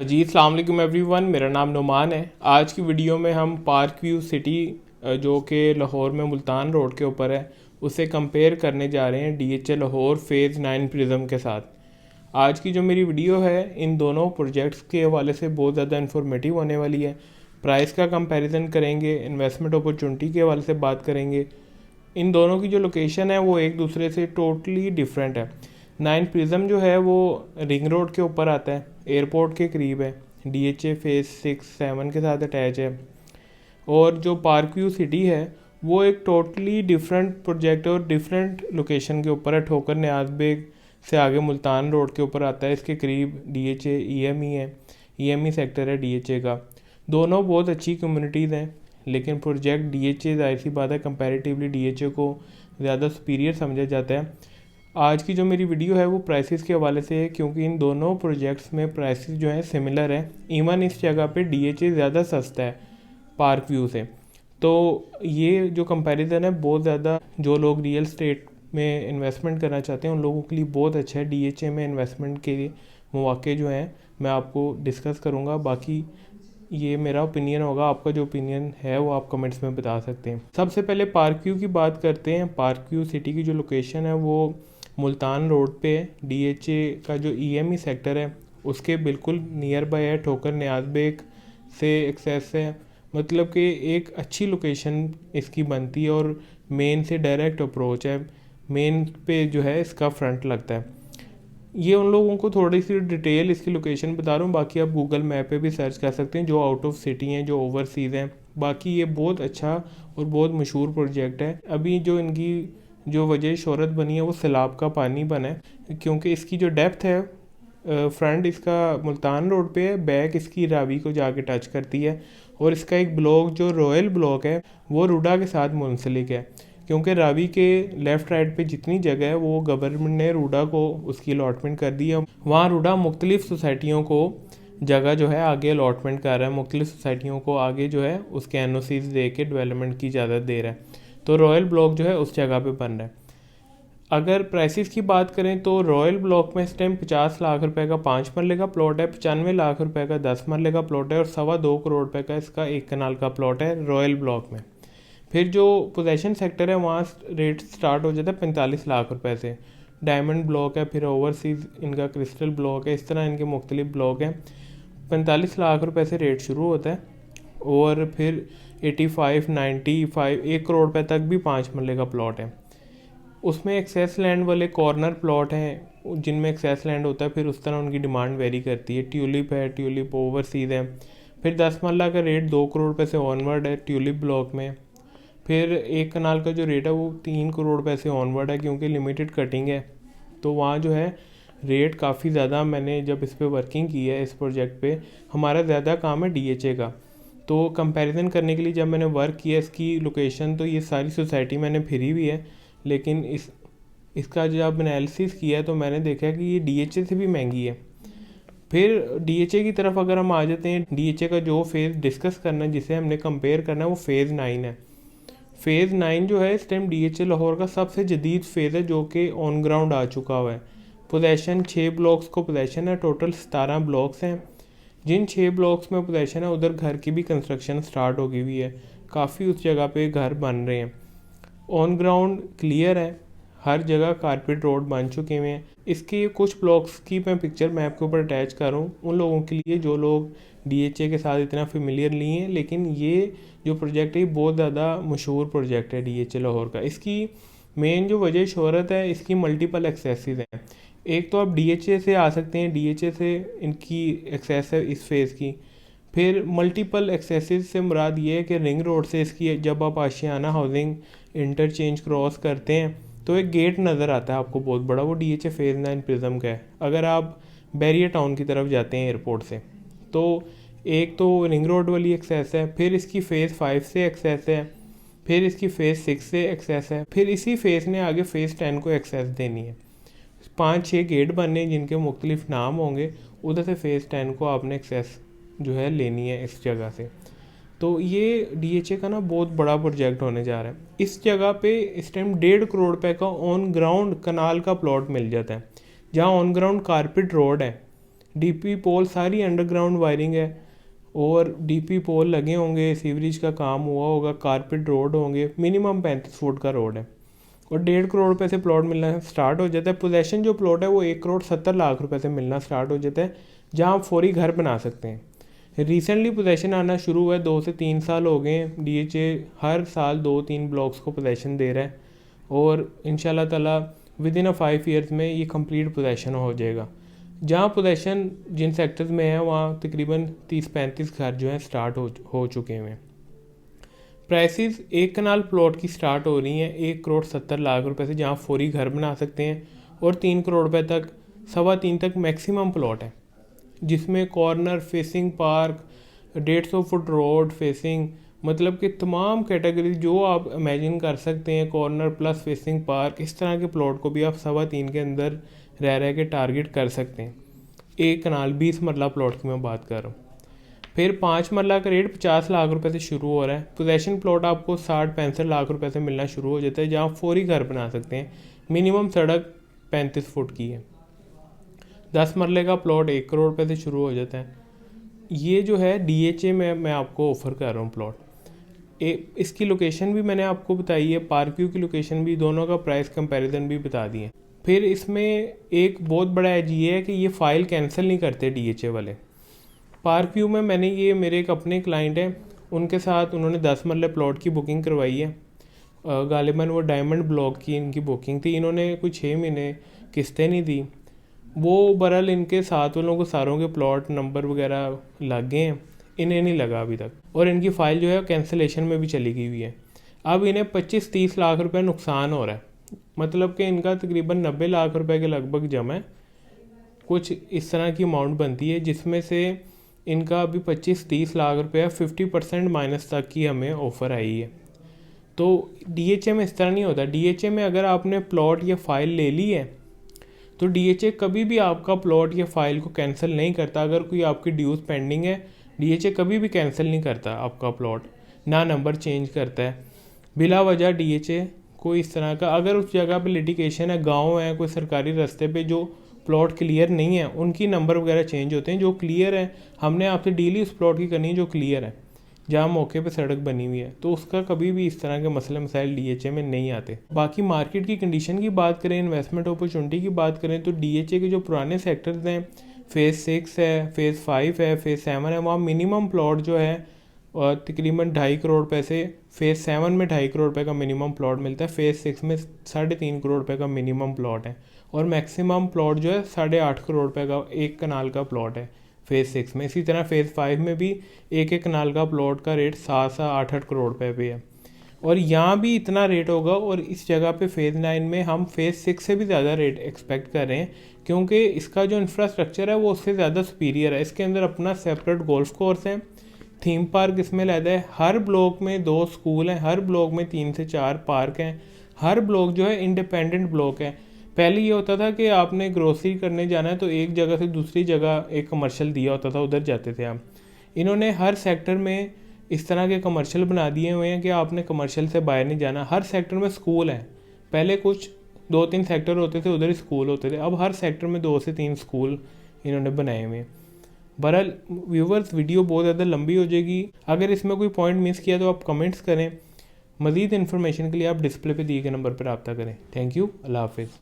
जी अस्सलाम वालेकुम एवरीवन, मेरा नाम नुमान है। आज की वीडियो में हम पार्क व्यू सिटी जो कि लाहौर में मुल्तान रोड के ऊपर है उसे कंपेयर करने जा रहे हैं डीएचए लाहौर फ़ेज़ 9 प्रिज्म के साथ। आज की जो मेरी वीडियो है इन दोनों प्रोजेक्ट्स के हवाले से बहुत ज़्यादा इन्फॉर्मेटिव होने वाली है। प्राइस का कंपैरिजन करेंगे, इन्वेस्टमेंट अपॉर्चुनिटी के हवाले से बात करेंगे। इन दोनों की जो लोकेशन है वो एक दूसरे से टोटली डिफरेंट है। 9 प्रिज्म जो है वो रिंग रोड के ऊपर आता है, एयरपोर्ट के करीब है, डीएचए फ़ेज़ 6-7 के साथ अटैच है। और जो पार्क व्यू सिटी है वो एक टोटली डिफरेंट प्रोजेक्ट और डिफरेंट लोकेशन के ऊपर है। ठोकर न्याज बेग से आगे मुल्तान रोड के ऊपर आता है, इसके करीब डीएचए ईएमई है, ईएमई सेक्टर है डीएचए का। दोनों बहुत अच्छी कम्युनिटीज़ हैं, लेकिन प्रोजेक्ट डीएचए ज़ाहिर सी बात है कंपैरेटिवली डीएचए को ज़्यादा सुपीरियर समझा जाता है। आज की जो मेरी वीडियो है वो प्राइसेस के हवाले से है, क्योंकि इन दोनों प्रोजेक्ट्स में प्राइसेस जो हैं सिमिलर है। इवन इस जगह पे डीएचए ज़्यादा सस्ता है पार्क व्यू से। तो ये जो कंपैरिजन है बहुत ज़्यादा, जो लोग रियल स्टेट में इन्वेस्टमेंट करना चाहते हैं उन लोगों के लिए बहुत अच्छा है। डीएचए में इन्वेस्टमेंट के मौके जो हैं मैं आपको डिस्कस करूँगा। बाकी ये मेरा ओपिनियन होगा, आपका जो ओपिनियन है वो आप कमेंट्स में बता सकते हैं। सबसे पहले पार्क व्यू की बात करते हैं। पार्क व्यू सिटी की जो लोकेशन है वो मुल्तान रोड पे है। डीएचए का जो ईएमई सेक्टर है उसके बिल्कुल नियर बाय है, ठोकर न्याज बेग से एक्सेस है। मतलब कि एक अच्छी लोकेशन इसकी बनती है और मेन से डायरेक्ट अप्रोच है। मेन पे जो है इसका फ्रंट लगता है। ये उन लोगों को थोड़ी सी डिटेल इसकी लोकेशन बता रहा हूँ, बाकी आप गूगल मैप पे भी सर्च कर सकते हैं जो आउट ऑफ सिटी हैं, जो ओवरसीज़ हैं। बाकी ये बहुत अच्छा और बहुत मशहूर प्रोजेक्ट है। अभी जो इनकी जो वजह शोहरत बनी है वो सैलाब का पानी बना है, क्योंकि इसकी जो डेप्थ है, फ्रंट इसका मुल्तान रोड पे है, बैक इसकी रावी को जाके टच करती है। और इसका एक ब्लॉक जो रॉयल ब्लॉक है वो रूडा के साथ मुंसलिक है, क्योंकि रावी के लेफ़्ट राइट पे जितनी जगह है वो गवर्नमेंट ने रूडा को उसकी अलॉटमेंट कर दी है। वहाँ रूडा मुख्तलिफ़ सोसाइटियों को जगह जो है आगे अलॉटमेंट कर रहा है, मुख्तलिफ़ सोसाइटियों को आगे जो है उसके एनओसीज़ दे के डेवलपमेंट की इजाज़त दे रहा है। तो रॉयल ब्लॉक जो है उस जगह पे बन रहा है। अगर प्राइसेस की बात करें तो रॉयल ब्लॉक में इस टाइम 50 लाख रुपए का 5 मरले का प्लॉट है, 95 लाख रुपए का 10 मरले का प्लॉट है और 2.25 करोड़ रुपए का इसका 1 कनाल का प्लॉट है रॉयल ब्लॉक में। फिर जो पोजेशन सेक्टर है वहाँ रेट स्टार्ट हो जाता है 45 लाख रुपए से। डायमंड ब्लॉक है, फिर ओवरसीज़ इनका क्रिस्टल ब्लॉक है, इस तरह इनके मुख्तलिफ ब्लॉक हैं। 45 लाख रुपए से रेट शुरू होता है और फिर 85, 95, 1 करोड़ रुपए तक भी 5 मरले का प्लॉट है। उसमें एक्सेस लैंड वाले कॉर्नर प्लॉट हैं जिनमें एक्सेस लैंड होता है, फिर उस तरह उनकी डिमांड वेरी करती है। ट्यूलिप है, ट्यूलिप ओवरसीज़ है। फिर 10 मरला का रेट 2 करोड़ रुपए से ऑनवर्ड है ट्यूलिप ब्लॉक में। फिर 1 कनाल का जो रेट है वो 3 करोड़ रुपए से ऑनवर्ड है, क्योंकि लिमिटेड कटिंग है। तो वहाँ जो है रेट काफ़ी ज़्यादा, मैंने जब इस पर वर्किंग की है इस प्रोजेक्ट पे, हमारा ज़्यादा काम है डीएचए का। तो कंपैरिजन करने के लिए जब मैंने वर्क किया इसकी लोकेशन, तो ये सारी सोसाइटी मैंने फिरी हुई है, लेकिन इसका जब एनालिसिस किया तो मैंने देखा कि ये डीएचए से भी महंगी है। फिर डीएचए की तरफ अगर हम आ जाते हैं, डीएचए का जो फेज़ डिस्कस करना है, जिसे हमने कंपेयर करना है, वो फ़ेज़ 9 है। फ़ेज़ 9 जो है इस टाइम डीएचए लाहौर का सबसे जदीद फेज़ है जो कि ऑन ग्राउंड आ चुका हुआ है। पोजेशन 6 ब्लॉक्स को पोजेशन है, टोटल 17 ब्लॉक्स हैं। जिन 6 ब्लॉक्स में पोजेशन है उधर घर की भी कंस्ट्रक्शन स्टार्ट हो गई हुई है, काफ़ी उस जगह पे घर बन रहे हैं। ऑन ग्राउंड क्लियर है, हर जगह कारपेट रोड बन चुके हुए हैं। इसके कुछ ब्लॉक्स की मैं पिक्चर मैप के ऊपर अटैच कर रहा हूँ उन लोगों के लिए जो लोग डीएचए के साथ इतना फेमिलियर नहीं है। लेकिन ये जो प्रोजेक्ट है बहुत ज़्यादा मशहूर प्रोजेक्ट है डीएचए लाहौर का। इसकी मेन जो वजह शोहरत है, इसकी मल्टीपल एक्सेसेस हैं। एक तो आप डीएचए से आ सकते हैं, डीएचए से इनकी एक्सेस है इस फेज़ की। फिर मल्टीपल एक्सेसेस से मुराद ये है कि रिंग रोड से इसकी जब आप आशियाना हाउसिंग इंटरचेंज क्रॉस करते हैं तो एक गेट नज़र आता है आपको बहुत बड़ा, वो डीएचए फ़ेज़ 9 प्रिज्म का है। अगर आप बैरियर टाउन की तरफ जाते हैं एयरपोर्ट से, तो एक तो रिंग रोड वाली एक्सेस है, फिर इसकी फ़ेज़ 5 से एक्सेस है, फिर इसकी फ़ेज़ 6 से एक्सेस है, फिर इसी फ़ेज़ ने आगे फ़ेज़ 10 को एक्सेस देनी है। 5-6 गेट बनने जिनके मुख्तलिफ नाम होंगे, उधर से फ़ेज़ 10 को आपने एक्सेस जो है लेनी है इस जगह से। तो ये डीएचए का ना बहुत बड़ा प्रोजेक्ट होने जा रहा है। इस जगह पे इस टाइम 1.5 करोड़ रुपए का ऑन ग्राउंड कनाल का प्लॉट मिल जाता है, जहाँ ऑन ग्राउंड कारपेट रोड है। डीपी पोल सारी अंडरग्राउंड वायरिंग है और डीपी पोल लगे होंगे, सीवरेज का काम हुआ होगा, कारपेट रोड होंगे, मिनिमम 35 फुट का रोड है और 1.5 करोड़ रुपए से प्लॉट मिलना स्टार्ट हो जाता है। पोजेशन जो प्लॉट है वो 1,70 करोड़ रुपए से मिलना स्टार्ट हो जाता है, जहाँ आप फौरी घर बना सकते हैं। रिसेंटली पोजेशन आना शुरू हुआ है, 2 से 3 साल हो गए हैं। डीएचए हर साल 2-3 ब्लॉक्स को पोजेशन दे रहा है और इंशाल्लाह ताला विद इन 5 ईयर्स में ये कंप्लीट पोजेशन हो जाएगा। जहाँ पोजेशन जिन सेक्टर्स में है वहाँ तकरीबन 30-35 घर जो हैं स्टार्ट हो चुके हैं। प्राइसेस 1 कनाल प्लॉट की स्टार्ट हो रही हैं 1,70 करोड़ रुपए से, जहाँ फौरी घर बना सकते हैं और 3 करोड़ रुपए तक, 3.25 तक मैक्सिमम प्लॉट है, जिसमें corner facing park, 150 foot road facing, मतलब कि तमाम कैटेगरी जो आप इमेजिन कर सकते हैं, कॉर्नर प्लस फेसिंग पार्क, इस तरह के प्लॉट को भी आप 3.25 के अंदर रह के टारगेट कर सकते हैं। 1 कनाल 20 मरला प्लॉट की मैं बात कर रहा हूँ। फिर 5 मरला का रेट 50 लाख रुपए से शुरू हो रहा है। पोजेशन प्लॉट आपको 60-65 लाख रुपए से मिलना शुरू हो जाता है, जहाँ फौरी घर बना सकते हैं। मिनिमम सड़क 35 फुट की है। 10 मरले का प्लॉट 1 करोड़ रुपए से शुरू हो जाता है। ये जो है डीएचए में मैं आपको ऑफ़र कर रहा हूँ प्लॉट। इसकी लोकेशन भी मैंने आपको बताई है, पार्क व्यू की लोकेशन भी, दोनों का प्राइस कंपैरिजन भी बता दिए। फिर इसमें एक बहुत बड़ा एज ये है कि ये फ़ाइल कैंसिल नहीं करते डीएचए वाले। पार्क व्यू में मैंने ये मेरे एक अपने क्लाइंट हैं, उनके साथ उन्होंने 10 मरले प्लॉट की बुकिंग करवाई है। गालिबन वो डायमंड ब्लॉक की इनकी बुकिंग थी, इन्होंने कुछ 6 महीने किस्तें नहीं दी। वो बहरहाल इनके साथ वालों को सारों के प्लॉट नंबर वगैरह लग गए हैं, इन्हें नहीं लगा अभी तक, और इनकी फ़ाइल जो है कैंसिलेशन में भी चली गई हुई है। अब इन्हें 25-30 लाख रुपए नुकसान हो रहा है, मतलब कि इनका तकरीबन 90 लाख रुपए के लगभग जमा है, कुछ इस तरह की अमाउंट बनती है, जिसमें से इनका अभी 25-30 लाख रुपया 50% माइनस तक की हमें ऑफ़र आई है। तो डीएचए में इस तरह नहीं होता। डीएचए में अगर आपने प्लॉट या फाइल ले ली है तो डीएचए कभी भी आपका प्लॉट या फाइल को कैंसिल नहीं करता। अगर कोई आपकी ड्यूज़ पेंडिंग है, डीएचए कभी भी कैंसिल नहीं करता आपका प्लॉट, ना नंबर चेंज करता है बिला वजह। डीएचए कोई इस तरह का, अगर उस जगह पे लिटिगेशन है, गांव है, कोई सरकारी रास्ते पे जो प्लॉट क्लियर नहीं है, उनकी नंबर वगैरह चेंज होते हैं। जो क्लियर है, हमने आपसे डील ही उस प्लॉट की करनी है जो क्लियर है, जहाँ मौके पे सड़क बनी हुई है, तो उसका कभी भी इस तरह के मसले मसाइल डीएचए में नहीं आते। बाकी मार्केट की कंडीशन की बात करें, इन्वेस्टमेंट अपॉर्चुनिटी की बात करें, तो डीएचए के जो पुराने सेक्टर्स हैं, फेज़ 6 है, फेज़ 5 है, फेज़ 7 है, वहाँ मिनिमम प्लॉट जो है और तकरीबन 2.5 करोड़ रुपए से, फेज़ 7 में 2.5 करोड़ रुपए का मिनिमम प्लॉट मिलता है, फेज़ 6 में 3.5 करोड़ रुपए का मिनिमम प्लॉट है, और मैक्सिमम प्लॉट जो है 8.5 करोड़ रुपए का 1 कनाल का प्लॉट है फेज़ 6 में। इसी तरह फेज़ 5 में भी 1 कनाल का प्लॉट का रेट 7-8 करोड़ रुपए पे है, और यहाँ भी इतना रेट होगा। और इस जगह पे फेज़ 9 में हम फेज़ 6 से भी ज़्यादा रेट एक्सपेक्ट कर रहे हैं, क्योंकि इसका जो इंफ्रास्ट्रक्चर है वो उससे ज़्यादा सुपीरियर है। इसके अंदर अपना सेपरेट गोल्फ कोर्स है, थीम पार्क इसमें लगा है, हर ब्लॉक में 2 स्कूल हैं, हर ब्लॉक में 3 से 4 पार्क हैं, हर ब्लॉक जो है इंडिपेंडेंट ब्लॉक है। पहले ये होता था कि आपने ग्रोसरी करने जाना है तो एक जगह से दूसरी जगह एक कमर्शियल दिया होता था, उधर जाते थे आप। इन्होंने हर सेक्टर में इस तरह के कमर्शियल बना दिए हुए हैं कि आपने कमर्शियल से बाहर नहीं जाना। हर सेक्टर में स्कूल है, पहले कुछ 2-3 सेक्टर होते थे, उधर स्कूल होते थे, अब हर सेक्टर में 2 से 3 स्कूल इन्होंने बनाए हुए हैं। बहरहाल व्यूवर्स, वीडियो बहुत ज़्यादा लंबी हो जाएगी, अगर इसमें कोई पॉइंट मिस किया तो आप कमेंट्स करें। मज़ीद इन्फॉर्मेशन के लिए आप डिस्प्ले पे दिए गए नंबर पर रब्ता करें। थैंक यू, अल्लाह हाफिज़।